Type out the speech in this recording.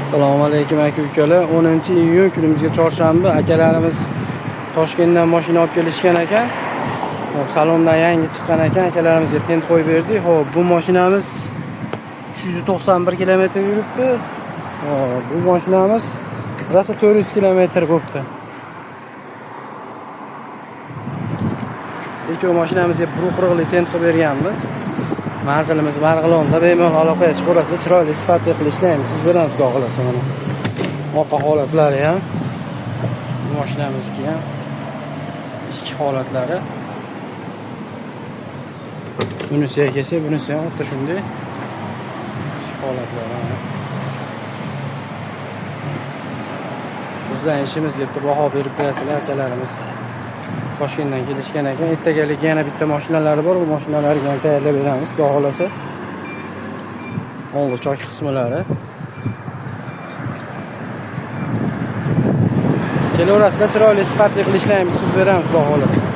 Assalomu alaykum aka-ukalar. 10-iyun kunimizga chorshanba. Akalarimiz Toshkentdan mashina olib kelishgan ekan. Hop, salondan yangi chiqqan ekan. Akalarimizga tent qo'yib berdik. Hop, bu mashinamiz 391 kilometr yuribdi. Hop, bu mashinamiz rosa 400 kilometr bo'libdi. Ikki mashinamizga quruqlik tent qilib berganmiz. Manzilimiz Marg'ilonda, bemalol aloqaga chiqib olasizlar, chiroyli sifatli qilib ishlaymiz. Siz bilan xudo xolasa mana. Orqa holatlari ham, bu mashinamizniki ham ichki holatlari. Bunisiga kelsak, bunisi ham xuddi shunday ichki holatlari. Bizlar ishimiz deb baho berib berasizlar akalarimiz. Toshkentdan kelishgan ekan. Ertagalik yana bitta mashinalari bor. Bu mashinalarga ham tayyorlab beramiz, xudo xolasa. Oldi choki qismlari. Kelaverasizlar, chiroyli sifatli qilib ishlaymiz, siz beramiz, xudo xolasa.